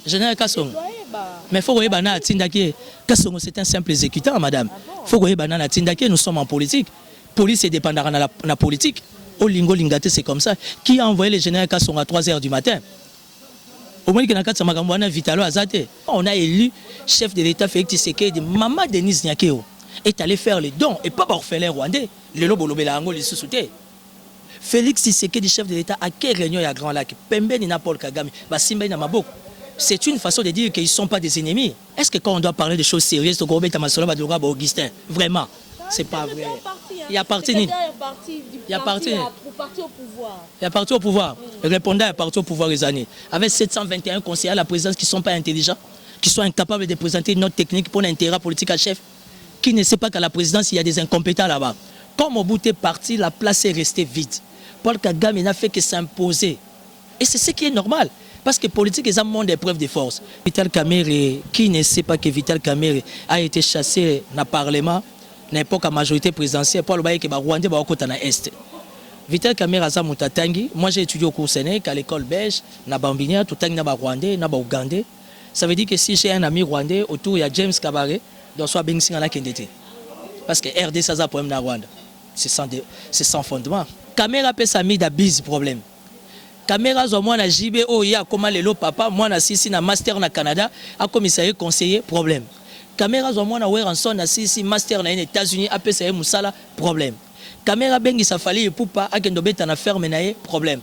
Général Kassongo. Mais il faut que Bana Tindaki, Kassongo c'est un simple exécutant, madame. Il faut que Bana Tindaki, nous sommes en politique. Police est dépendant de la politique. Au Lingo Lingate, c'est comme ça. Qui a envoyé le général Kassongo à 3 h du matin? Au moins, on a élu chef de l'État Félix Tshisekedi, Maman Denise Nyakeo, est allé faire les dons et pas pour faire les Rwandais. Le lobo lobelango les sous-soutés. Félix Tshisekedi, chef de l'État, à quelle réunion à Grand Lac? Pembe Nina Paul Kagame, Basimba Namaboko. C'est une façon de dire qu'ils ne sont pas des ennemis. Est-ce que quand on doit parler de choses sérieuses, Augustin, vraiment, c'est pas vrai. Il y a parti au pouvoir. Il y a parti au pouvoir. Répondant à parti au pouvoir les années. Avec 721 conseillers à la présidence qui ne sont pas intelligents, qui sont incapables de présenter une note technique pour l'intérêt politique à chef, qui ne sait pas qu'à la présidence, il y a des incompétents là-bas. Comme au bout est parti, la place est restée vide. Paul Kagame n'a fait que s'imposer. Et c'est ce qui est normal. Parce que politique est un monde d'épreuve de force. Vital Kamerhe, qui ne sait pas que Vital Kamerhe a été chassé dans le Parlement, dans l'époque à majorité présidentielle, pour le bail que les Rwandais sont dans l'Est. Vital Kamerhe a Moutatangi. Moi j'ai étudié au cours Sénégal, à l'école belge, na Bambinia, tout le temps na Rwandais, na Ougandais. Ça veut dire que si j'ai un ami rwandais, autour il y a James Kabaré, donc soit Bengsi la Kendete. Parce que RD ça a un problème dans Rwanda. C'est sans fondement. Caméra peut s'amis d'abus problème. Caméra zo moi na JBO ya comment lelo papa moi na sisi na master na Canada a commissariat conseiller problème. Caméra zo moi na Weranson na sisi master na les États-Unis a PCA musala problème. Caméra bengi ça fallait pour pas a kendo beta na ferme na problème.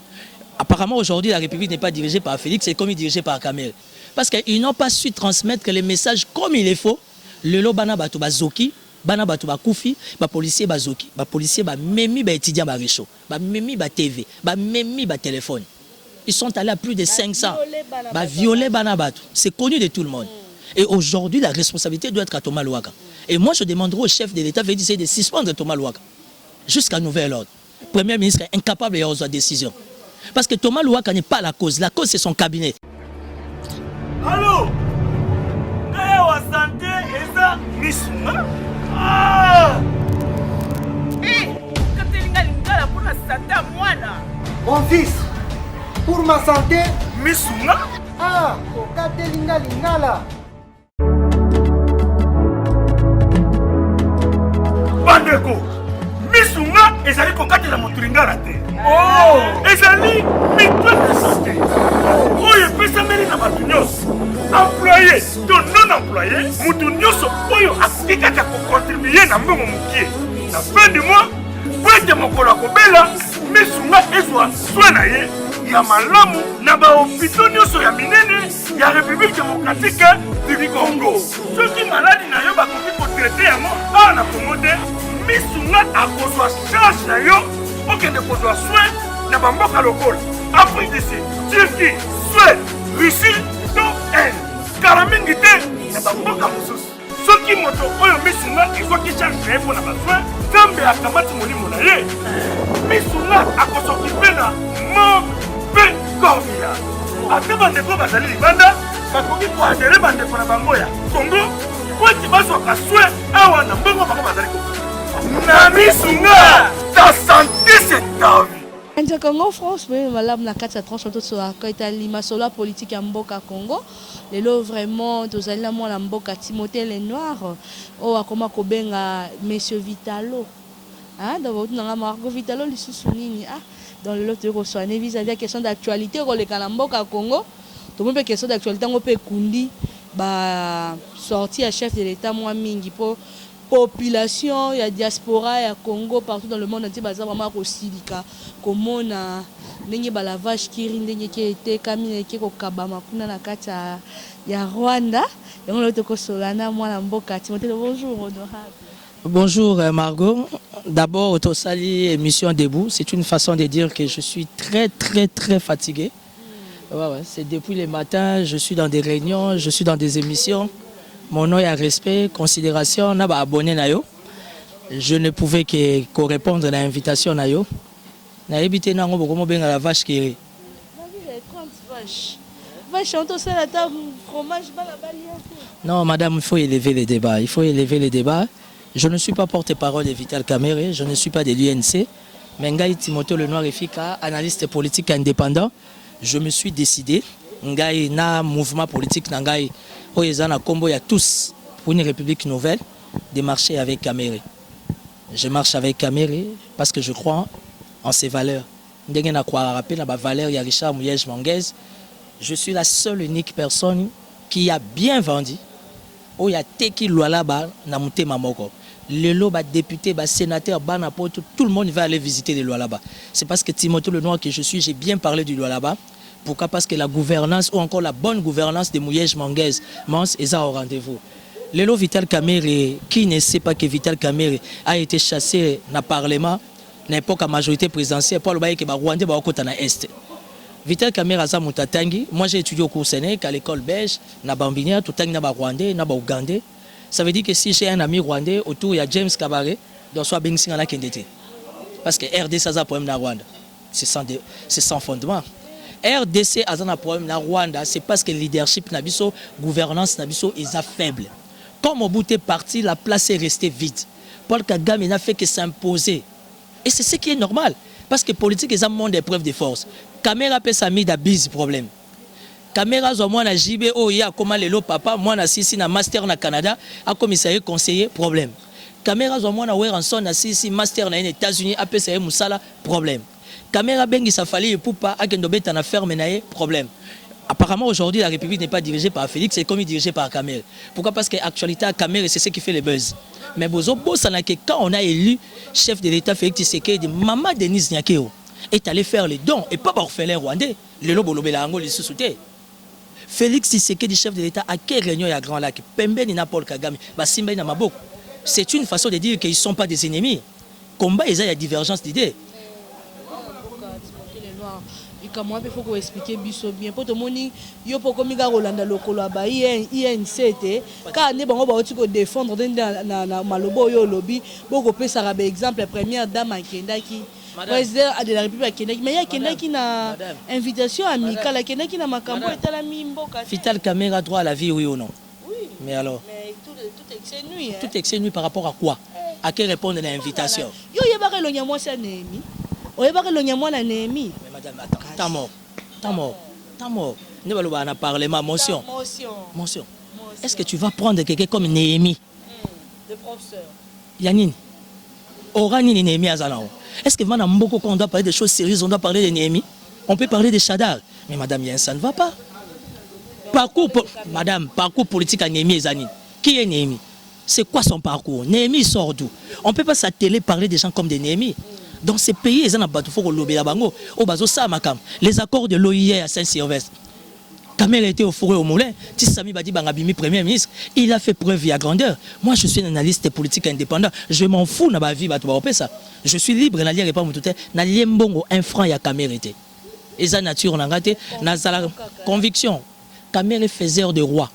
Apparemment aujourd'hui la République n'est pas dirigée par Félix, c'est comme dirigée par Caméra. Parce qu'ils n'ont pas su transmettre les messages comme il est faut. Lelo bana bato bazoki bana bato bakufi ba policier bazoki ba policier ba memi ba étudiant ba réchaud ba memi ba TV ba memi ba téléphone. Ils sont allés à plus de 500 ba violer bana bato. C'est connu de tout le monde. Et aujourd'hui la responsabilité doit être à Thomas Louaka. Et moi je demanderai au chef de l'État de suspendre Thomas Louaka jusqu'à nouvel ordre. Premier ministre est incapable de prendre décision. Parce que Thomas Louaka n'est pas la cause c'est son cabinet. Allô? Kaya wa santé eza misuma? Ah! Mon fils, pour ma santé, misuma? ah, okate linga lingala. Bandeko, misuma ezali kokatela moto lingala te. Oh, ezali mitwe de santé. Oyo epesameli na bato nyonso. Employé to non employé, moto nyonso oyo akoki kaka kocontribue na mbongo mokie. Na fin du mois, po ete mokolo akobela, misunga ezwa soin na ye ya malamu na bahopitau nyonso ya minene ya République démocratique du Congo. Soki maladi na yo bakoki kotraite yango awa na Congo te, misunga akozwa charge na yo okende kozwa soin na bamboka lokola Afrique du Sud, Turquie, Suède, Russie to Inde. Kala mingi te na bamboka mosusu. Soki moto oyo misunga ezoki charge na ye mpona basoin, Nzambe akamati molimo na ye. Misunga akosokipe na mabe korbia. Ate bandeko bazali libanda, bakoki koadere bandeko na bango ya Congo po ete bazwaka soin awa na mbongo bango bazali kokoki. Na misunga, ta santé c'est ta vie. Congo France, mais madame la 4 tranche autour sur la masolo politique en Mboka Congo. Les lots vraiment, tous allez là moi la Mboka Timothée les Noirs. Oh à comment kobenga Monsieur Vitalo. Hein dans votre nom Margot Vitalo les sous-souligne ah dans le lot de reçoit vis-à-vis la question d'actualité au le Mboka Congo. Tout le monde question d'actualité on peut kundi ba sorti à chef de l'État moi mingi pour population, il y a diaspora, il y a Congo, partout dans le monde entier, il y a vraiment Rosilika. Comme on a la vache qui rinde qui était camine qui est au Kabama, il y a Rwanda, et on a le Solana, moi la Mboka. Bonjour, honorable. Bonjour Margot. D'abord, Autosali émission debout. C'est une façon de dire que je suis très fatigué. Ouais, c'est depuis le matin, je suis dans des réunions, je suis dans des émissions. Mon nom est respect, considération, n'a pas abonné na yo. Je ne pouvais que répondre à l'invitation na yo. Na évité na ngobo comme ben la vache qui rit. 30 vaches. Vache on tosse la table fromage ba la balia. Non madame, il faut élever les débats, Je ne suis pas porte-parole de Vital Kamerhe, je ne suis pas de l'UNC, mais Ngai Timothée Le Noir Efika, analyste politique indépendant, je me suis décidé ngai na mouvement politique na ngai oyezana combo ya tous pour une république nouvelle de marcher avec Kamere. Je marche avec Kamere parce que je crois en ses valeurs. Ndenge na kwa rappel na ba valeur ya Richard Mouyej Manguez. Je suis la seule unique personne qui a bien vendu. Oh ya teki lwala ba na mutema moko. Lelo ba député, ba sénateur, ba n'importe tout le monde va aller visiter les lois là-bas. C'est parce que Timothée Lenoir que je suis, j'ai bien parlé du loi là-bas. Pourquoi? Parce que la gouvernance ou encore la bonne gouvernance de Mouyej Manguez est au rendez-vous. Lelo Vital Kamerhe, qui ne sait pas que Vital Kamerhe a été chassé dans le Parlement, n'importe quelle majorité présidentielle, pour le bail que les Rwandais vont côté dans l'Est. Vital Kamerhe a Mutatangi. Moi j'ai étudié au cours Sénégal, à l'école belge, na Bambinière, tout le temps na Rwandais, na Ougandais. Ça veut dire que si j'ai un ami rwandais autour, il y a James Kabaré, donc soit Bengsi en a Kendete. Parce que RDC a un problème dans Rwanda. C'est sans fondement. RDC a un problème dans Rwanda, c'est parce que le leadership, la gouvernance est faible. Comme au bout de parti, la place est restée vide. Paul Kagame n'a fait que s'imposer. Et c'est ce qui est normal. Parce que politique est un monde d'épreuve de force. Kamera peut s'amener d'abus problème. Kamera zo moi na JB o ya comment lelo papa moi na sisi na master na Canada a commissariat conseiller problème. Kamera zo moi na Weranson na sisi master na les États-Unis a pesa musala problème. Kamera bengi sa fali poupa a kendo beta na ferme na problème. Apparemment aujourd'hui la République n'est pas dirigée par Félix, c'est comme dirigée par Kamera. Pourquoi? Parce que actualité à Kamera c'est ce qui fait le buzz. Mais bozo bossa na que quand on a élu chef de l'État Félix Tshisekedi, maman Denise Nyakeo est allé faire les dons et pas orphelin rwandais. Lelo bolobela ngo les sous-souté. Félix Tshisekedi, chef de l'État, à quelle réunion il y a Grand Lac? Pembe ni Paul Kagame, Simba na Maboko. C'est une façon de dire qu'ils ne sont pas des ennemis. Combat, il y a divergence d'idées. Il faut expliquer bien. Pour tout le monde, il faut que Rolanda Lokolo INC, car nous devons défendre dans Malobo lobby. Beaucoup plus ça exemple première dame Kendaki. Président de la République Kendaki, mais il y a Kendaki na invitation amicale, Kendaki na makambo et la mimboka. Vital Kamerhe a droit à la vie, oui ou non? Oui. Mais alors? Mais tout exénue. Tout exénue par rapport à quoi? À quelle répondre à l'invitation? Yo yebaka lo nyamwa sa Néhémie. Oyebaka lo nyamwa na Néhémie. Mais madame, attends, t'as mort. Nous allons en parler, ma motion. Motion. Est-ce que tu vas prendre quelqu'un comme Néhémie? Le professeur. Yanine. Orani Néhémie Azanao. Est-ce que maintenant, quand on doit parler de choses sérieuses, on doit parler de Néhémie? On peut parler de Chadar. Mais madame, ça ne va pas. Parcours politique à Néhémie Ezani. Qui est Néhémie? C'est quoi son parcours? Néhémie sort d'où? On ne peut pas s'atteler parler des gens comme des Néhémie. Dans ces pays, les accords de l'OIA à Saint-Sylvestre. Kamel était au fourré au moulin. Tissami Badi Bangabimi, Premier ministre, il a fait preuve à grandeur. Moi, je suis un analyste politique indépendant. Je m'en fous de ma vie. Je suis libre. Un franc à Kamel était. Et sa nature, on a raté. Conviction. Kamel est faiseur de roi.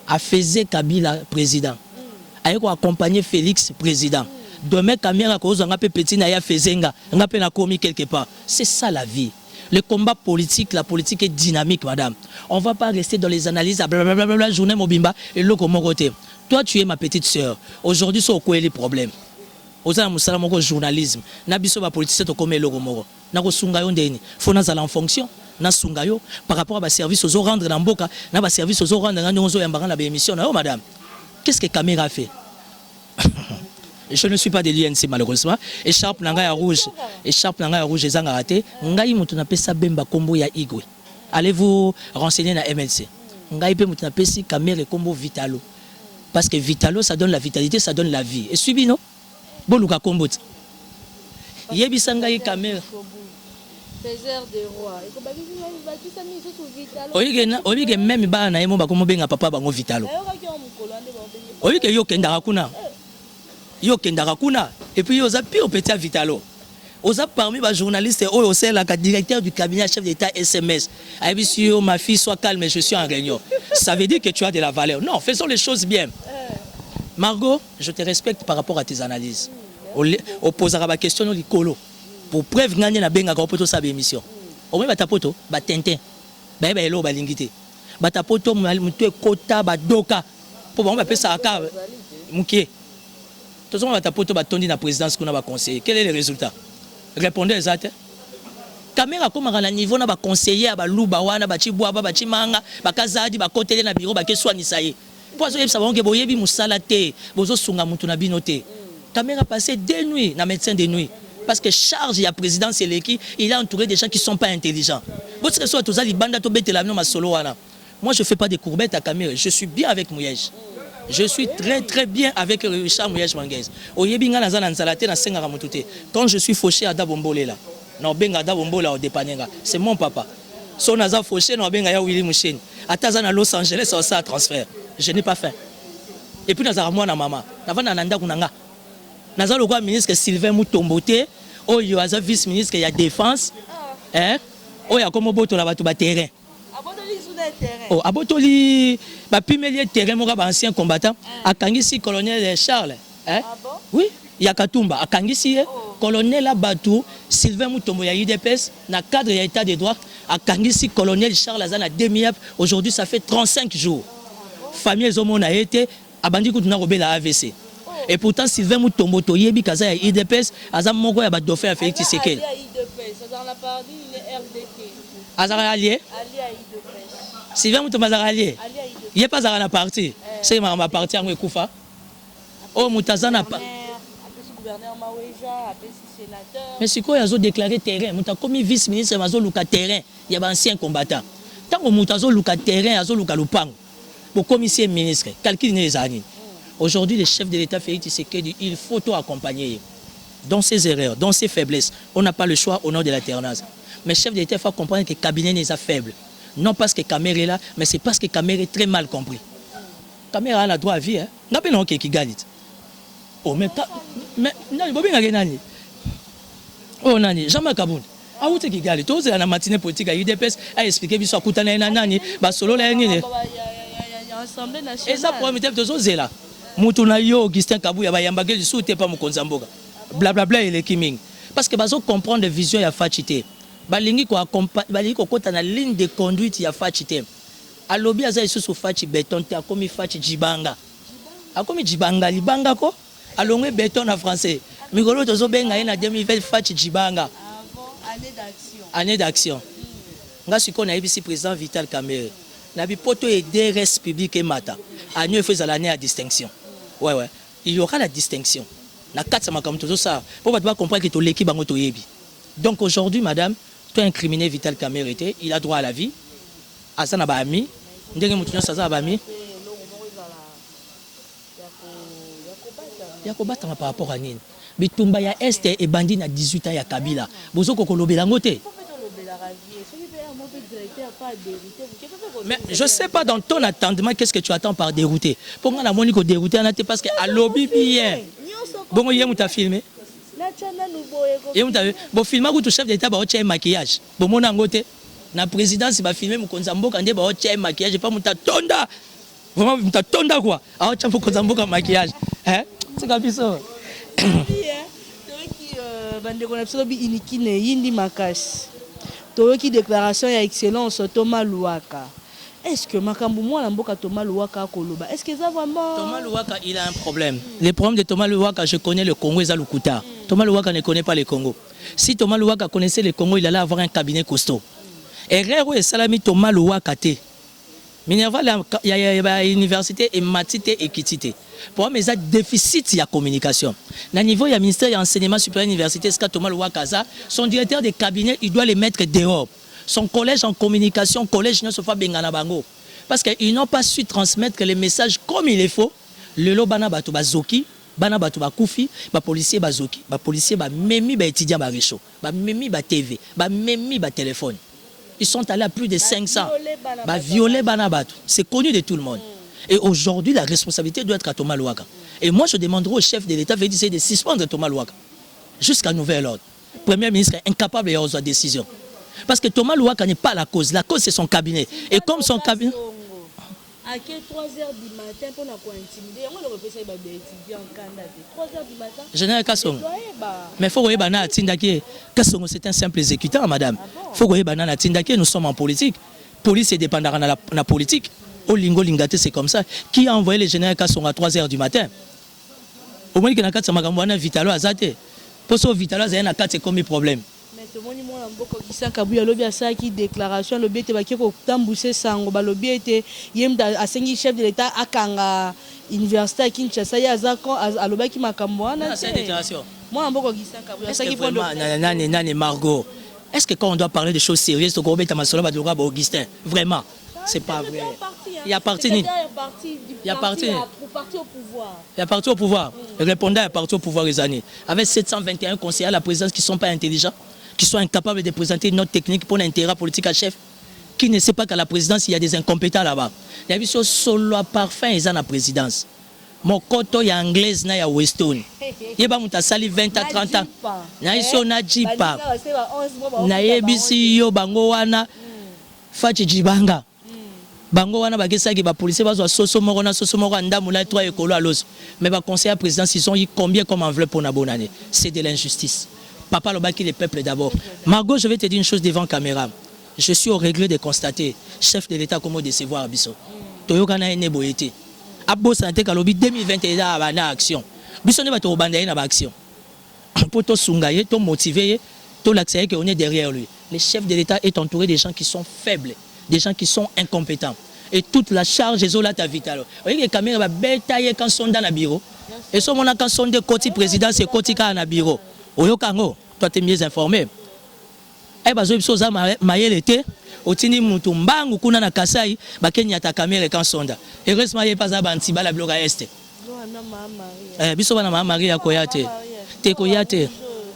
A faisait Kabila président. A accompagné Félix président. Demain, Kamel a causé un peu petit, n'a fait un commis quelque part. C'est ça la vie. Le combat politique, la politique est dynamique, madame. On ne va pas rester dans les analyses à blablabla, journée Mobimba et l'autre mon côté. Toi, tu es ma petite sœur. Aujourd'hui, c'est quoi les problèmes? Aux amis, journalisme. Nabiso ba politicien to comme l'autre moro. Nako sungayo ndeni. Faut na en fonction. Na sungayo par rapport à ba service aux rendre dans Mboka, na ba service aux rendre dans Nyonzo yambanga na ba émission na madame. Qu'est-ce que Kamera a fait? Je ne suis pas de l'INC malheureusement. Écharpe nanga ya rouge. Écharpe nanga ya rouge ezanga raté. Ngai mutu na pesa bemba kombo ya Igwe. Allez-vous renseigner na MLC. Ngai pe mutu na pesi Kamera kombo Vitalo. Parce que Vitalo ça donne la vitalité, ça donne la vie. Et subi non? Boluka kombo. Yebisa ngai Kamera. Faiseur de roi. Oyi même ba na yemo ba kombo benga papa bango Vitalo. Oyi ke yo kenda kuna. Yo kendaka kuna et puis oza pire petit Vitalo. Oza parmi les journalistes et aussi le directeur du cabinet chef d'État SMS. Aïbisio, ma fille sois calme, je suis en réunion. Ça veut dire que tu as de la valeur. Non, faisons les choses bien. Margot, je te respecte par rapport à tes analyses. On posera la question au licolo. Pour preuve gagner na benga ko poto sa émission. Au moins batapoto, ba tintin. Ba elo ba lingité. Batapoto mutu kota ba doka. Pour on va appeler ça aka mukie. Tout le monde va taper la présidence qu'on a conseillé. Quel est le résultat? Répondez exact. caméra comme à niveau na ba conseiller à ba luba wana ba chibwa ba chimanga ba kazadi ba kotele na bureau ba ke soigner ça y poiso yeb savon ke boyebi musala te bozo sunga mutu na binote caméra passé 2 nuits na médecin de nuit parce que charge ya président Seleki il est entouré de gens qui sont pas intelligents parce que soit tous ali banda to betela no masolo wana moi je fais pas des courbettes à caméra je suis bien avec Mouyej je suis très bien avec Richard Mouyej Manguez oyebi nga nazana nzalate na senga mutute quand je suis fauché à Dabombolé là non benga Dabombola au dépanenga c'est mon papa son naza fauché non benga ya Willy Mouchen ataza na Los Angeles ça transfert je n'ai pas fait et puis nazara moi na maman navana nanda kunanga naza le ministre Sylvain Mutombote oyo aza vice ministre ya défense oyo akomo boto na bato ba terrain oh abotoli ba pimelier terrain mo ba ancien combattant akangisi colonel Charles oui Yakatumba akangisi colonel Abatu Sylvain Mutombo ya UDPS na cadre ya état de droit akangisi colonel Charles Azana demi-ap aujourd'hui ça fait 35 jours famille ezomona été abandi kutuna robela AVC et pourtant Sylvain Mutombo to yebi kaza ya UDPS azam moko ya ba dauphin ya Félix Tshisekedi dans la partie il est RDT azara allié Sylvain Mutombo azara allié il est pas azara na parti c'est ma parti en ekufa oh mutazana pa gouverneur Maweja appelé sénateur mais siko yazo déclarer terrain muta comme vice ministre mazo luka terrain ya ba ancien combattant tant mutazo luka terrain azo luka lupango pour commissaire ministre calcul les années. Aujourd'hui, le chef de l'État Félix Tshisekedi, il faut tout accompagner. Dans ses erreurs, dans ses faiblesses, on n'a pas le choix au nom de l'alternance. Mais le chef de l'État, il faut comprendre que le cabinet n'est pas faible. Non parce que Kamere est là, mais c'est parce que Kamere est très mal compris. Kamere a le droit à vie. Hein? N'a pas non qui gagne. Oh, mais nani, bobi ngage nani. Oh nani, Jean-Marc Kaboun. Ah où est-ce qu'il gagne? Tous la matinée politique à UDPS a expliqué que ça coûte un nani, bah solo la nani. Et ça pour mettre deux autres là. Mutuna yo Augustin Kabou ya bayambage du soute pas mukonzamboga. Blablabla et kiming. Parce que bazo comprendre des visions ya fachité. Balingi ko accompagner balingi ko kota na ligne de conduite ya fachité. Alobi aza isusu fachi béton te akomi fachi jibanga. Akomi jibanga libanga ko alongwe béton en français. Mikolo tozo benga na 2020 fachi jibanga. Année d'action. Nga siko na ibisi président Vital Kamerhe. Na bi poto et DRS public et mata. A nous fait l'année à distinction. Ouais. Il y aura la distinction. Na quatre sama comme tout ça. Pour pas comprendre que to l'équipe bango to yebi. Donc aujourd'hui madame, toi incriminé Vital Kamerhe, il a droit à la vie. Asana ba ami, ndenge mutu nyonso aza ba ami. Yakobata par rapport à nini. Bitumba ya Est et bandi na 18 ans ya Kabila. Bozo kokolobela ngote. Mais je ne sais pas dans ton attendement qu'est-ce que tu attends par dérouter. Pour moi, la monique dérouter, parce qu'à lobby bien. Bon, il y a un filmé. Bon, filmer où tout chef d'État va avoir un maquillage. Bon, mon angoté, la présidence va filmer mon konzambo quand il va avoir un maquillage. Pas mon tonda. Vraiment, mon tonda quoi. Ah, tu as un konzambo comme maquillage. Hein? C'est comme ça. Toyoki déclaration ya excellence Thomas Louaka. Est-ce que makambo mwana mboka Thomas Louaka koloba? Est-ce que ça vraiment Thomas Louaka il a un problème. Le problème de Thomas Louaka, je connais le Congo et Zalukuta. Thomas Louaka ne connaît pas le Congo. Si Thomas Louaka connaissait le Congo, il allait avoir un cabinet costaud. Erreur et salami Thomas Louaka té. Minerva il y a université et matité et kitité. Pour moi, mais ça déficit de communication. Au niveau du ministère de l'enseignement supérieur université, Thomas Louaka, son directeur de cabinet, il doit les mettre dehors. Son collège en communication, collège ne se fait bengana bango. Parce qu'ils n'ont pas su transmettre les messages comme il faut. Le lo bana batu bazoki, bana batu bakufi, ba policier bazoki, ba policier ba memi ba étudiant ba réchaud, ba memi ba TV, ba memi ba téléphone. Ils sont allés à plus de 500. Bah, violer Banabatou. C'est connu de tout le monde. Et aujourd'hui, la responsabilité doit être à Thomas Louaka. Et moi, je demanderai au chef de l'État de suspendre Thomas Louaka. Jusqu'à nouvel ordre. Le Premier ministre est incapable de prendre décision. Parce que Thomas Louaka n'est pas la cause. La cause, c'est son cabinet. Et comme son cabinet... À 3h du matin, pour nous intimider, on le repère des étudiants en Canada. 3h du matin. Général Kassongo. Mais il faut que Bana Tindaki. Kassongo, c'est un simple exécutant, madame. Il faut que Bana Tindaki, nous sommes en politique. Police est dépendant de la politique. Au Lingo Lingate, c'est comme ça. Qui a envoyé le général Kassongo à 3h du matin? Au moins, il y a un Vitalo Azate. Pour ça, Vitalo Azate, c'est comme un problème. tomoni mwana mboka Kisaka Buya lobi asaki déclaration lobi ete baki ko tambuse sango ba lobi ete yemda asengi chef de l'état akanga université à Kinshasa ya zako alobaki makambo wana cette déclaration mwana mboka Kisaka Buya asaki point de nani Margot, est-ce que quand on doit parler de choses sérieuses to ko beta masolo ba doka ba Augustin vraiment c'est pas vrai. Il y a parti au pouvoir. Il y a parti au pouvoir. Le répondant est parti au pouvoir les années. Avec 721 conseillers à la présidence qui ne sont pas intelligents, qui sont incapables de présenter une note technique pour l'intérêt politique à chef, qui ne sait pas qu'à la présidence, il y a des incompétents là-bas. Il y a vu sur solo parfum et à la présidence. Mon koto ya anglaise na ya Weston. Yeba muta sali 20 à 30 ans. Na iso na jipa. Na yebisi yo bango wana Fachi Jibanga. Bango wana bakesaki ba policier bazwa soso moko na soso moko ndamula 3 ekolo aloso. Mais ba conseiller président ils ont eu combien comme enveloppe pour na bonne année? C'est de l'injustice. Papa lobaki le peuple d'abord. Margot, je vais te dire une chose devant caméra. Je suis au regret de constater chef de l'État comment décevoir biso. Toyoka na ene boyete. Abo santé kalobi 2021 abana action. Biso ne ba to banda na ba action. Pour to sungaye, to motiver, to l'accès que on est derrière lui. Le chef de l'État est entouré de gens qui sont faibles, des gens qui sont incompétents. Et toute la charge est là ta vitale. Vous voyez que les caméras va bétailler quand sont dans le bureau. Et ce moment quand sont des côté président c'est côté dans le bureau. Oyo kango, toi tu es mieux informé. Eh bah zo bisoza mayele te, otini mutu mbangu kuna na Kasai, ba Kenya ta caméra quand sonda. Heureusement il pas za banti bala bloga este. Biso bana mama Maria koyate. Te koyate.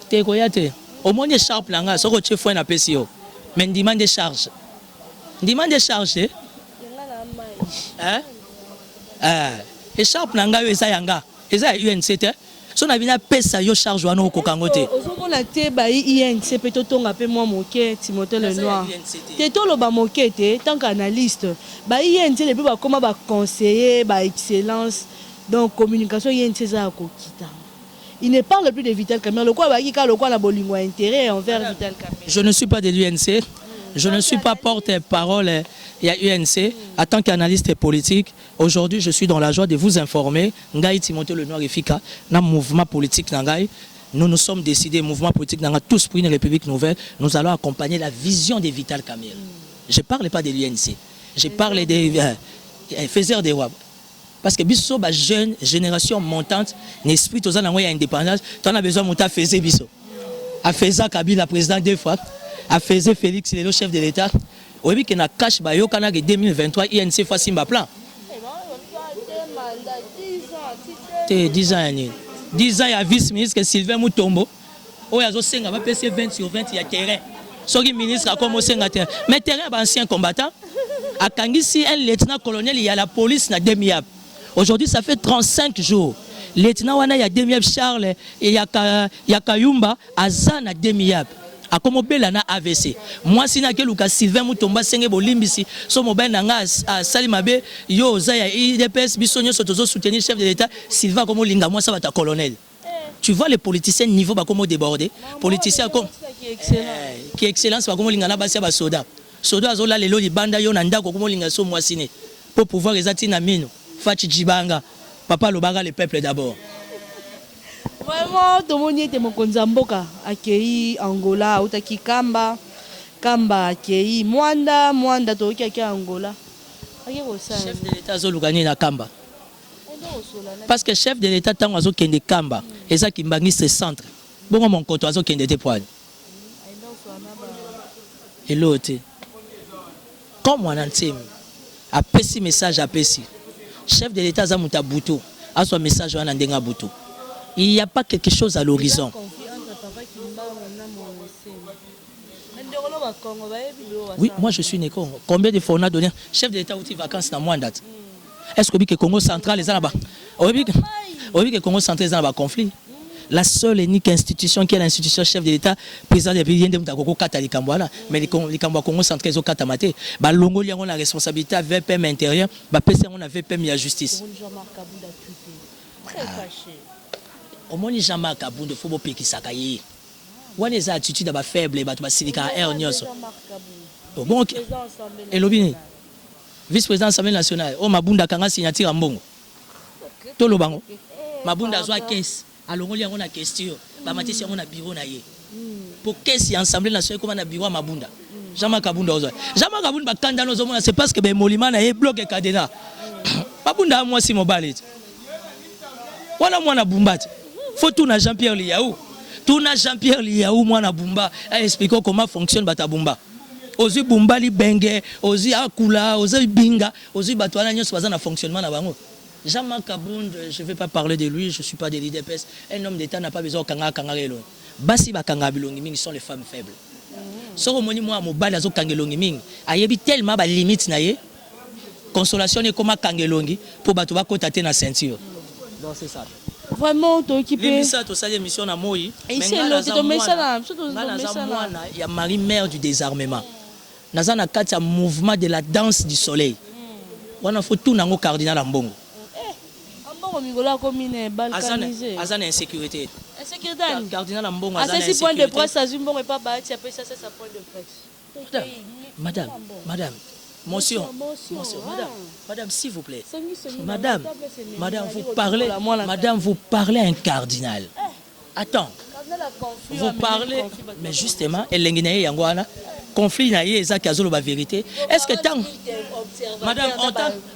Te koyate. Au moins des charges langa, soko che fo na pesio. Mais demande des charges. Demande des charges. Et charges langa yo esa yanga. Esa UNC. So na bina pesa yo charge wana okokango te. Ozomona te ba INC pe totonga pe moi moke Timothée Lenoir. Te tolo ba moke te tant qu'analyste. Ba INC le ba koma ba conseiller ba excellence donc communication INC za kokita. Il ne parle plus de Vital Kamerhe. Le quoi ba ki ka le quoi na bolingo intérêt envers Vital Kamerhe. Je ne suis pas de l'UNC. Je ne suis pas porte-parole à UNC. En tant qu'analyste politique, aujourd'hui, je suis dans la joie de vous informer. Ngaï Timothée Lenoir Efika, dans le mouvement politique Nangaï, nous sommes décidés, mouvement politique Nangaï, tous pour une République nouvelle, nous allons accompagner la vision de Vital Kamerhe. Je ne parle pas de l'UNC. Je parle des faiseurs des rois. Parce que biso ba jeune génération montante, l'esprit aux ans indépendance, tu as besoin de monter faisait biso. A faisait Kabila président 2 fois. A faisait Félix le chef de l'État. Oui que na cash ba yo kana que 2023 INC fasse un plan. 10 ans. 10 ans il y a vice-ministre Sylvain Mutombo. Oh yazo senga va passer 20 sur 20 il y a terrain. Soki ministre a commencé à terrain. Mais terrain ba ancien combattant. A Kangisi un lieutenant colonel il y a la police na Demiab. Aujourd'hui ça fait 35 jours. Lieutenant wana ya Demiab Charles et ya Kayumba azana Demiab. A comme bela na AVC. Moi si na ke Lucas Sylvain Mutomba senge bolimbisi so mobile na nga Salimabe yo za ya IDPS bisonyo sotozo soutenir chef de l'État Sylvain comme linga moi ça va ta colonel. Tu vois les politiciens niveau ba comme débordé, politiciens comme qui excellence ba comme linga na basi ba soda. Soda azola lelo libanda yo na ndako comme linga so moi sine pour pouvoir ezati na mino. Fachi Jibanga, papa lobanga le peuple d'abord. Vraiment, tout le monde était mon konzamboka, accueilli Angola, outaki Kamba, Kamba accueilli Mwanda, Mwanda toki accueilli Angola. Chef de l'État zolugani na Kamba. Parce que chef de l'État tant oiseau kende Kamba, et ça qui mbangi ce centre. Bon mon côté oiseau kende te poigne. Et l'autre, comme on entend, a pessi message a pessi. Chef de l'État zamuta buto, a son message wana ndenga buto. Il n'y a pas quelque chose à l'horizon. Oui, moi je suis né Congo. Combien de fois on a donné? Chef de l'État outil vacances dans moins date. Est-ce que le Congo central est là-bas? Oui, que le Congo central est là-bas conflit. La seule et unique institution qui est l'institution chef de l'État, président de l'État, mais les Congo central sont katamate. Bah Longo a la responsabilité avec VPM intérieur, bah PC on a VPM et la justice. Très fâché. Au moins, Jean-Marc Kabound, il faut que tu aies une attitude faible, tu vas silica air nyoso. Bon, et l'obini, vice-président de l'Assemblée nationale, oh, Mabunda Kanga signature en bon. Tout le Mabunda a une caisse. Alors, on a une question. On a un bureau. pour qu'est-ce y assemblée nationale comme na bureau mabunda Jean-Marc Kabunda ozo Jean-Marc Kabunda bakanda no zomona c'est parce que ben molima na ye bloqué cadena mabunda moi si mobile wana mwana bumbati faut tout na Jean-Pierre Liaou tout na Jean-Pierre Liaou mwana bumba a expliquer comment fonctionne batabumba ozu bumba li benge ozu akula ozu binga ozu batwana nyos baza na fonctionnement na bango. Jean-Marc Kabunda, je ne vais pas parler de lui, je ne suis pas de l'IDPS. Un homme d'État n'a pas besoin de kangarelo. Basi ba kangabilongi sont les femmes faibles. So moni moi mobile azo kangelongi mingi. Ayebi tellement ba limite na ye. Consolation est comme kangelongi pour bato ba kotate na ceinture. Donc c'est ça. Vraiment to équipé. Limisa to ça émission na moi. Et c'est l'autre to messala, il y a Marie mère du désarmement. Naza na kati mouvement de la danse du soleil. Wana faut tout nango cardinal Ambongo. Azan insécurité. Insécurité. Cardinal Ambongo Azan insécurité. Point de presse, Azumbongo et pas bâti, après ça c'est sa point de presse. Madame, monsieur, madame, s'il vous plaît. Madame, vous parlez à un cardinal. Attends, vous parlez, mais justement, Elenginaye Yangwana, conflit naïe ezaki azolo ba vérité. Est-ce que tant Madame,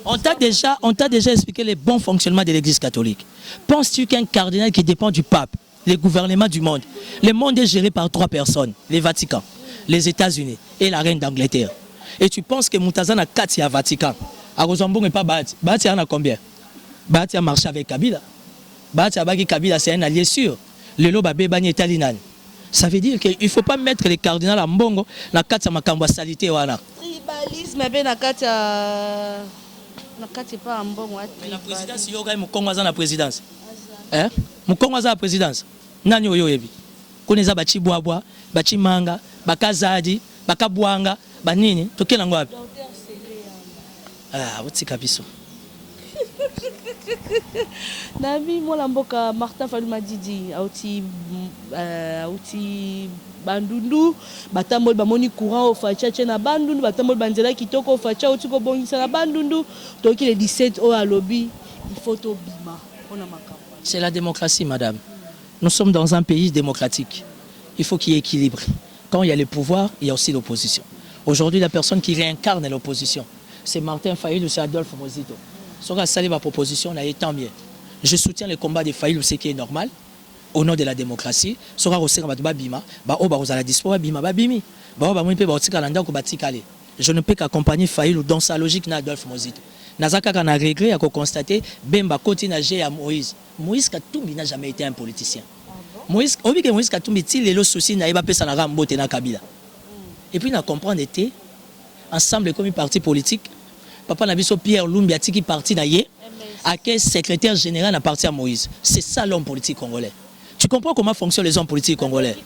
on t'a déjà expliqué le bon fonctionnement de l'Église catholique. Penses-tu qu'un cardinal qui dépend du pape, le gouvernement du monde, le monde est géré par 3 personnes, le Vatican, les États-Unis et la reine d'Angleterre. Et tu penses que Moutazana 4 à Vatican, à Rosambon n'est pas Bahati. Bahati en a combien? Bahati a marché avec Kabila. Bahati a bagi Kabila, c'est un allié sûr. Le loba bébani est alinan. Ça veut dire qu'il ne faut pas mettre les cardinals à Mbongo dans la makambo salité wana. Tribalisme bien na kati pas à Mbongo. La présidence yoga Mukongo za na présidence. Hein? Mukongo za la présidence. Nani oyo yebi? Koneza bachi bwabwa, bachi manga, bakazadi, bakabwanga, banini, tokela ngwapi? Ah, utika biso. Nabi moi mboka Martin Fayulu Didi auti bandundu batamol bamoni courant au facha na bandundu batamol banzela kitoko au facha auti ko bongisa na bandundu donc le 17 au à lobby il faut to bima on a makambo. C'est la démocratie madame. Nous sommes dans un pays démocratique. Il faut qu'il y ait équilibre. Quand il y a le pouvoir, il y a aussi l'opposition. Aujourd'hui la personne qui réincarne l'opposition, c'est Martin Fayulu, c'est Adolphe Mozito. Sera salé ma proposition, là, tant mieux. Je soutiens le combat des Fayulu, ce qui est normal, au nom de la démocratie. Sera aussi bima, la dispo bima, bimi. Je ne peux qu'accompagner Fayulu dans sa logique na Adolphe Mozito. Nazaka kana regret à constater Bemba Kotinagé à Moïse. Moïse Katumbi n'a jamais été un politicien. Moïse Katumbi il le souci na iba pesa na rambote na Kabila. Et puis na comprendre était ensemble comme un parti politique. Papa Nabiso Pierre Lumbi a tiki parti naïe à quel secrétaire général a parti à Moïse. C'est ça l'homme politique congolais. Tu comprends comment fonctionnent les hommes politiques congolais?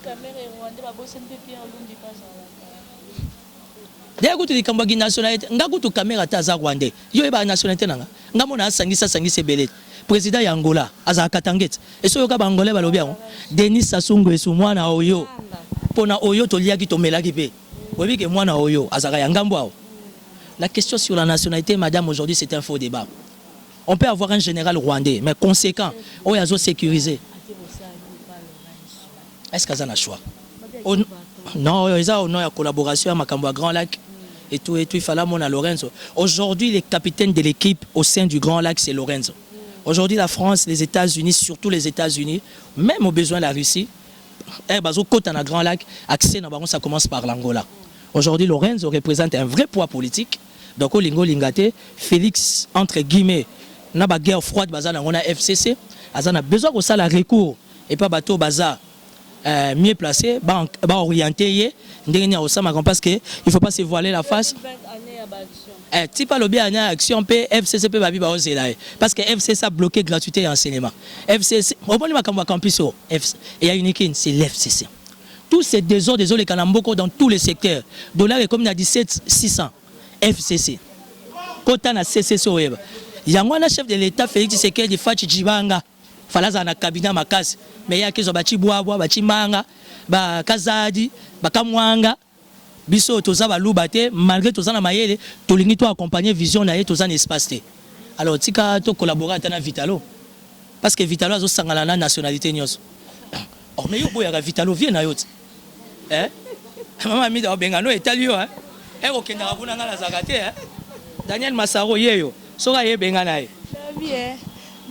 D'ailleurs, quand tu dis que tu nationalité, tu caméra ta Rwandais. Yo eba nationalité nanga. Ngamona sangisa belé. Président Yangola, Aza Katanget. Et so yoka bangolais balobia. Denis Sassou Nguesso mwana oyo. Pona oyo to liaki to melaki pe. Obi ke mwana oyo azaka yangambo. La question sur la nationalité, madame, aujourd'hui, c'est un faux débat. On peut avoir un général rwandais, mais conséquent, on a sécurisé. Est-ce qu'il y a un choix? Non, il y a une collaboration avec Makambo Grand Lac et tout, il fallait mon à Lorenzo. Aujourd'hui, les capitaines de l'équipe au sein du Grand Lac, c'est Lorenzo. Aujourd'hui, la France, les États-Unis, surtout les États-Unis, même au besoin de la Russie, côté dans le Grand Lac, accès, ça commence par l'Angola. Aujourd'hui, Lorenzo représente un vrai poids politique. Donc, au Lingo Lingate, Félix, entre guillemets, n'a pas guerre froide, on a FCC, on a besoin de ça, la recours, et pas bateau, baza, mieux placé, orienté, parce qu'il ne faut pas se voiler la face. Si pas le bien en action, FCC peut babi parce que FCC a bloqué gratuité et enseignement. FCC, au moins, campus, il y a une équipe, c'est l'FCC. Tous ces désordres, désolé, Kanamboko dans tous les secteurs. Dollar est comme il y a 17 600. FCC. Quand on a CCC, il y a un chef de l'État, Félix Tshisekedi, Fachi Djibanga. Falaza na cabinet makasi. Mais il y a qui sont bâtis bois, bâtis manga, kazadi, bakamwanga. Biso toza balubate, malgré tout ça na mayele, tolingi to accompagner vision na ye toza espace. Alors tika to collaborer avec Vitalo. Parce que Vitalo a zo sangala na nationalité nyos. Oh mais yo boya Vitalo vient na yot. Maman mi da bengano etali yo okenda kuna ngala zakate Daniel Massaro yeyo soka ye bengana ye bien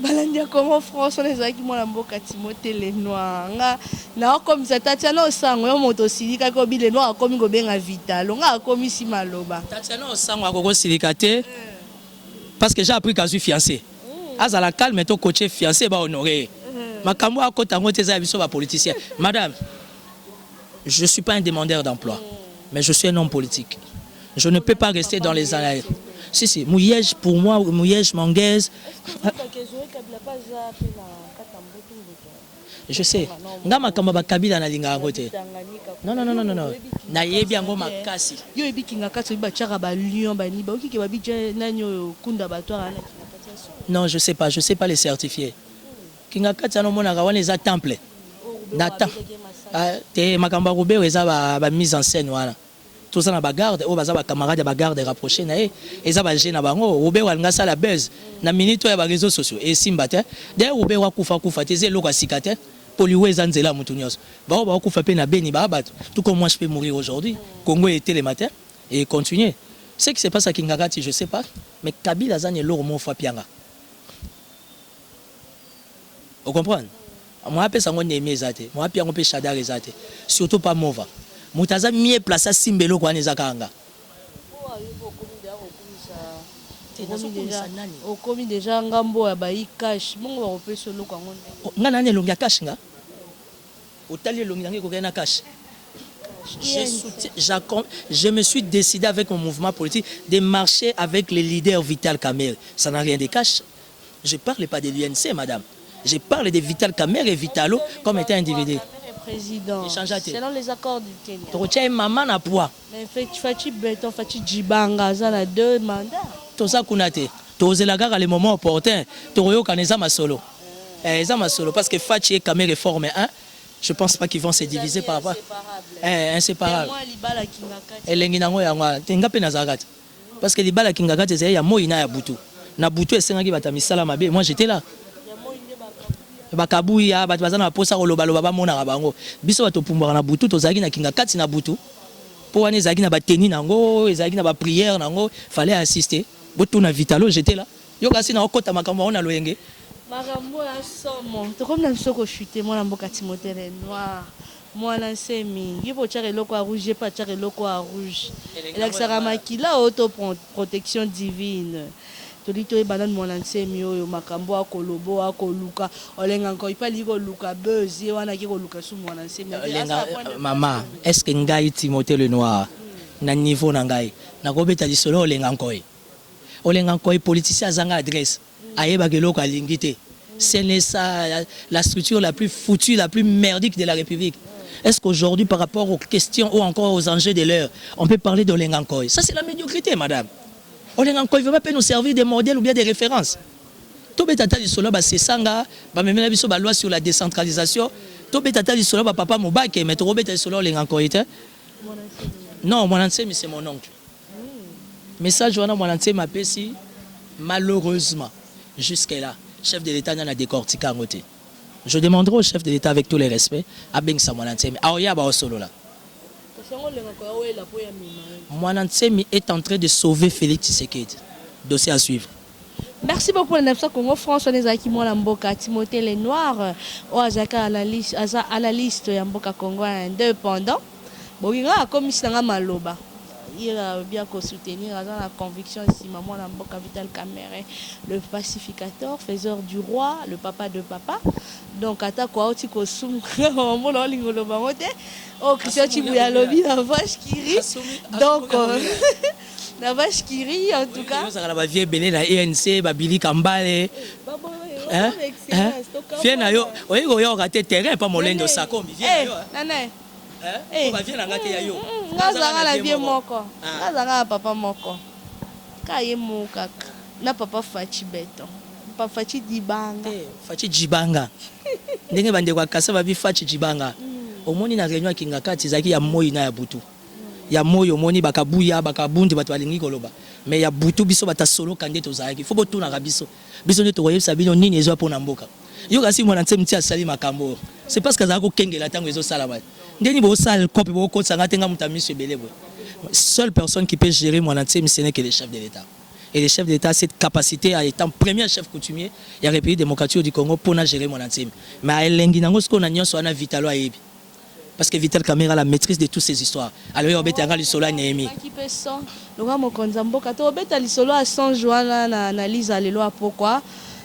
balandia Congo France on ezaki mwana mboka Timothée Lenoir nga na comme ça Tatiana Osango yo moto silika ko bi Lenoir akomi ko benga Vital nga akomi si maloba Tatiana Osango akoko silika te parce que j'ai appris qu'à suis fiancé azala calme to coacher fiancé ba honorer makambo akota ngote za biso ba politicien madame je suis pas un demandeur d'emploi mais je suis un homme politique je ne peux pas rester dans les annales. Si, Mouyège pour moi, Mouyège, Manguez. Je sais. Ngama kamba Kabila na linga ngote. Non. Na yebi yango makasi. Yo ebi kinga katso ba chara ba lion ba ni ba oki ke ba bidja nanyo kunda batoire na kinga. Non, je sais pas les certifier. Kinga katso no mona kawana za temple. Na temple. Te makamba robe eza ba mise en scène wana. Tout ça na bagarde o baza ba camarade ya bagarde rapproché na eza ba jeune na bango obe walinga sala buzz na minute ya ba réseaux sociaux et simba te de obe wa kufa te zelo ka sikate poliwe eza nzela mutu nyos ba kufa pe na beni ba bato tout comme moi je peux mourir aujourd'hui Congo était le matin et continuer ce qui se passe à Kingakati je sais pas mais Kabila zane loro mo fa pianga vous comprenez moi pe sango nemi ezate moi piango pe chadar ezate surtout pas mova Moutaza mieux placé Simbelo kwa nezakanga. Au commis déjà ngambo ya bayi cash mongo ba kopé solo kwa ngonde. Ngana ne longia cash nga. Otali longia ngi ko na cash. Je me suis décidé avec mon mouvement politique de marcher avec les leaders Vital Kamerhe. Ça n'a rien de cash. Je parle pas de l'UNC madame. Je parle de Vital Kamerhe et Vitalo comme étant individu. Président, selon les accords du Kenya. Tu retiens maman na poids. Mais Fati Beton, Fati Djibanga, ça a 2 mandats. Tout ça kunate. Tu oses la gare à les moments opportuns. Tu regardes quand ils solo. Ils ont solo parce que Fati et Kamerhe forment un. Je pense pas qu'ils vont se diviser par rapport. Inséparable. Moi libala kingakati. Elenginango ya ngwa. Tenga pe nazakati. Parce que libala kingakati c'est ya moina ya butu. Na butu esengaki batamisala mabe. Moi j'étais là. Bakabuya bato bazana posa koloba loba ba mona bango biso bato pumbwa na butu tozaki na kinga kati na butu po wana ezaki na ba tennis nango ezaki na ba prière nango fallait assister botu na Vitalo j'étais là yo kasi na okota makambo na loyenge makambo ya somo to comme na biso ko chuter mwana mboka Timothée Lenoir mwana nsemi yibo tchare loko a rouge pas tchare loko a rouge elakisaka makila auto protection divine tolito e banane mwana nsemi oyo makambo akolobo akoluka olenga nko ipali ko luka buzz wana ki ko luka su mwana nsemi mama est-ce que ngai Timothée Lenoir na niveau na ngai na kobeta lisolo olenga nko politicien azanga adresse ayeba ke loko alingi te c'est la structure la plus foutue la plus merdique de la République. Est-ce qu'aujourd'hui par rapport aux questions ou encore aux enjeux de l'heure on peut parler d'olenga nko? Ça c'est la médiocrité madame. Olenganko il veut pas nous servir de modèle ou bien de référence. Tout betata du solo c'est sanga ba memela biso ba loi sur la décentralisation. Tout betata du solo ba papa Mobake mais to betata du solo Olenganko était. Non, mon ancien mais c'est mon oncle. Message wana mon ancien m'appelle si malheureusement jusqu'à là chef de l'État n'a décortiqué en côté. Je demanderai au chef de l'État avec tous les respects à Bengsa mon ancien mais aoya ba solo là. Mwanansemi est en train de sauver Félix Tshisekedi. Dossier à suivre. Merci beaucoup à Congo France. On est avec moi Mboka Timothée Lenoir. On est analyste ya Mboka Congo indépendant. Bon, il y a comme si on maloba. Il a bien soutenir la conviction ici maman Mboka Vital Kamerhe, le pacificateur, faiseur du roi, le papa de papa. Donc ata quoi oti ko sum maman na lingolo bangote. Oh Christian Chibuya lobby la vache qui rit. Donc la vache qui rit en tout cas. Ça va vieille belé la ANC Babili Kambale. Hein? Viens na yo, oyo yo raté terrain pas molendo sako mi viens yo. Nana. On va venir ngate ya yo. Ngazanga la vie moko. Ngazanga papa moko. Kaye moka. Na papa Fati Beton. Papa Fati Dibanga. Fati Dibanga. Ndenge bande kwa kasa babi Fati Dibanga. Omoni na réunion Kingakati zaki ya moyi na ya butu. Ya moyi omoni bakabuya bakabundi bato balingi koloba. Mais ya butu biso bata solo kande tozaki. Faut botu na biso. Biso ne to koyebisa bino nini ezo pona mboka. Yo kasi mwana ntemi tia sali makambo. C'est parce que zako kengela tango ezo sala ba. Ndeni bo sala kopi bo ko sanga tenga mutami sebele bo. Seule personne qui peut gérer mon entier, ce n'est que le chef de l'État. Et le chef de l'État a cette capacité à être premier chef coutumier, il y a la République démocratique du Congo pour gérer mon entier. Mais à l'Enguinango, ce qu'on a dit, c'est Vitalo Ayebi. Parce que Vital Kamera a la maîtrise de toutes ces histoires. Alors, il y a un solo à Néhémie. Le roi Mokonzambo, quand on a un solo à 100 jours, analyse à l'élo pourquoi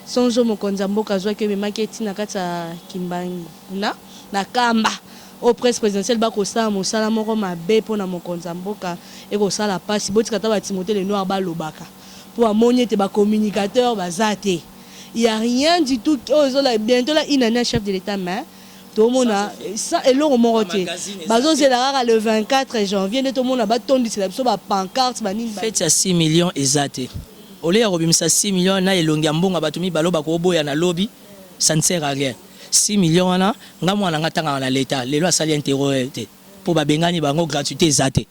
100 jours Mokonzambo, quand on a un maquette na kata Kimbanguna, na Kamba. Au presse présidentielle bakosa mosala moko mabe pona mokonza mboka et kosala pasi boti kata ba Timothée le noir ba lobaka pour amoni te ba communicateur bazate il y a rien du tout bientôt là il a chef de l'état mais tout le monde ça et l'or moroté bazo zela le 24 janvier tout le monde ba tondi c'est la ba pancarte ba nini fait à 6 millions ezate olé robimisa 6 millions na elongi mbonga batumi baloba ko boya na lobby ça ne sert à rien. 6 millions na ngamo na ngatanga na l'état les lois sali interroger pour ba bengani bango gratuité ezate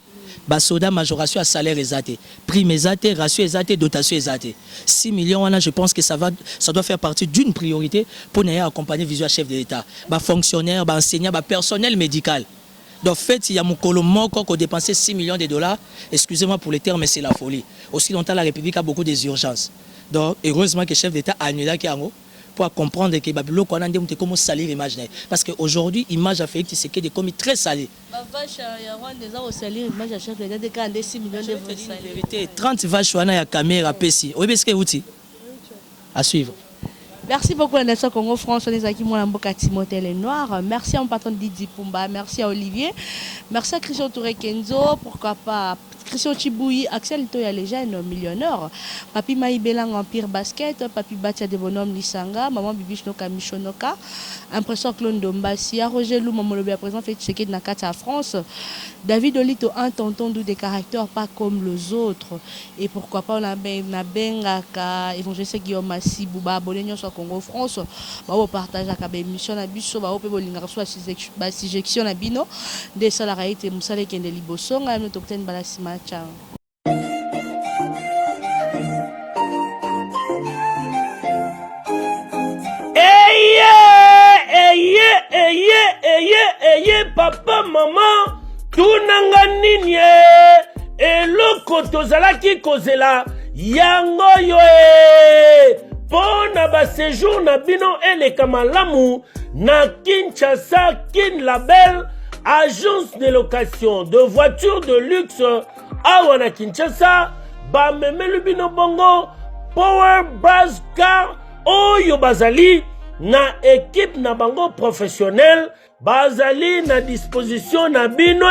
ba soda majoration à salaire ezate prime ezate ratio ezate dotation ezate 6 millions na je pense que ça doit faire partie d'une priorité pour n'ayant accompagner visuel chef de l'état ba fonctionnaire ba enseignant ba personnel médical. Donc, en fait, il y a mon colombo qui a dépensé 6 millions de dollars. Excusez-moi pour les termes, mais c'est la folie. Aussi longtemps, la République a beaucoup d'urgences. Donc, heureusement que le chef d'État a annulé pour comprendre que Babylone qu'on a dit comment salir l'image. Parce qu'aujourd'hui, l'image a fait que c'est des commis très salés. 30 vaches, il y a caméra, PC. Oui, parce que outil à suivre. Merci beaucoup à la Nation Congo France, les acquis Mboka Timothée les Noirs. Merci à mon patron Didi Pumba, merci à Olivier, merci à Christian Touré Kenzo, pourquoi pas Christian Chiboui, Axel Toya les jeunes millionnaires, Papi Maï Belang Empire Basket, Papi Batia de Bonhomme Lisanga, Maman Bibishnoka Michonoka, Impression Clone Dombassia, Roger Lou Mamolobi à présent fait checker de Nakata France, David Olito un tonton d'où des caractères pas comme les autres. Et pourquoi pas on a Bengaka, évangéliste Guillaume Massi, Bouba, abonné sur Congo France, on partage avec l'émission na biso, on peut bolinga soit suggestion na bino, des salariés et Moussale Kende Liboso, on a notre octane balasima. Ciao. Papa, maman, tunanga nini eloko tozalaki kozela yango yo pona ba séjour na bino eleka malamu na Kinshasa Kin Label, agence de location de voitures de luxe awa na Kinshasa, ba memelu bino bongo Power Buzz Car oyo bazali na équipe na bango professionnel bazali na disposition na bino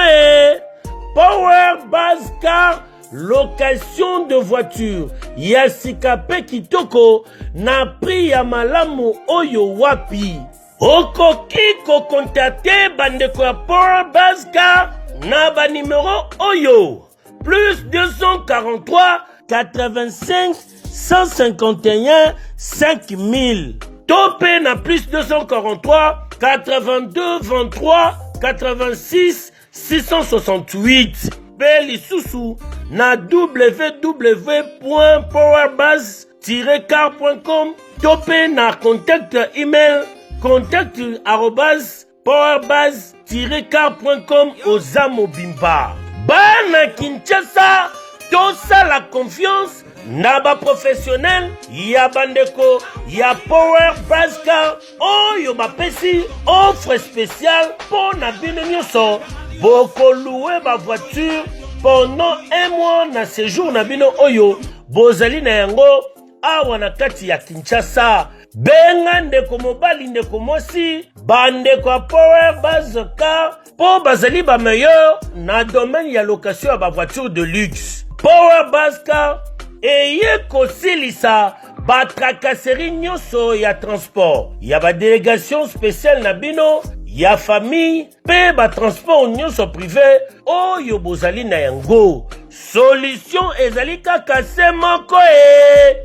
Power Buzz Car location de voiture ya sikape kitoko na prix ya malamu oyo wapi okoki ko contacter bandeko ya Power Buzz Car na ba numéro oyo plus 243 85 151 5000 topé na plus 243 82 23 86 668 Beli Soussou na www.powerbuzz-car.com topé na contact email contact@powerbuzz-car.com Ozamo Bimba. Bana Kinshasa, tosa la confiance na ba professionnel ya bandeko ya Power Buzz Car oyo bapesi offre spéciale pour na bino nyonso boko louer ba voiture pendant un mois na séjour na bino oyo bozali na yango awa na kati ya Kinshasa. Benga ndeko mobali ndeko mosi bandeko ya Power Buzz Car po bazali ba meilleur na domaine ya location ya ba voiture de luxe. Power Buzz Car eye kosilisa ba tracasserie nyonso ya transport ya ba délégation spéciale na bino ya famille pe ba transport nyonso privé oyo bozali na yango. Solution ezali kaka se moko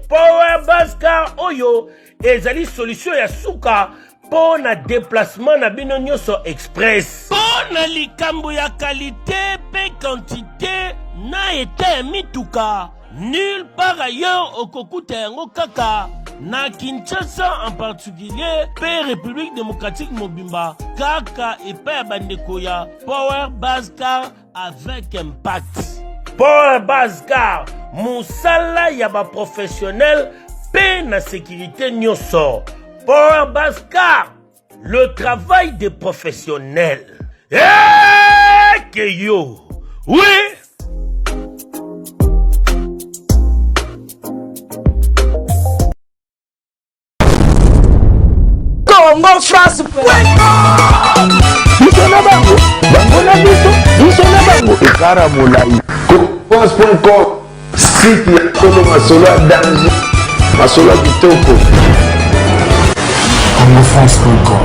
Power Buzz Car oyo ezali solution ya suka po na déplacement na bino nyonso express po na likambo ya qualité pe quantité na eta mituka nulle part ailleurs okokuta yango kaka na Kinshasa en particulier, pe République démocratique Mobimba, kaka et pe bandeko ya Power Bascar avec impact. Power Bascar, musala ya ba professionnel, pe na sécurité nyoso. Power Bascar, le travail des professionnels. Eh, que yo, oui. Congo France. Bisona bango, bango na biso, bisona bango. Ekara molai. France.com, site ya Kolo Masolo ya danger, Masolo ya kitoko. Congo France.com.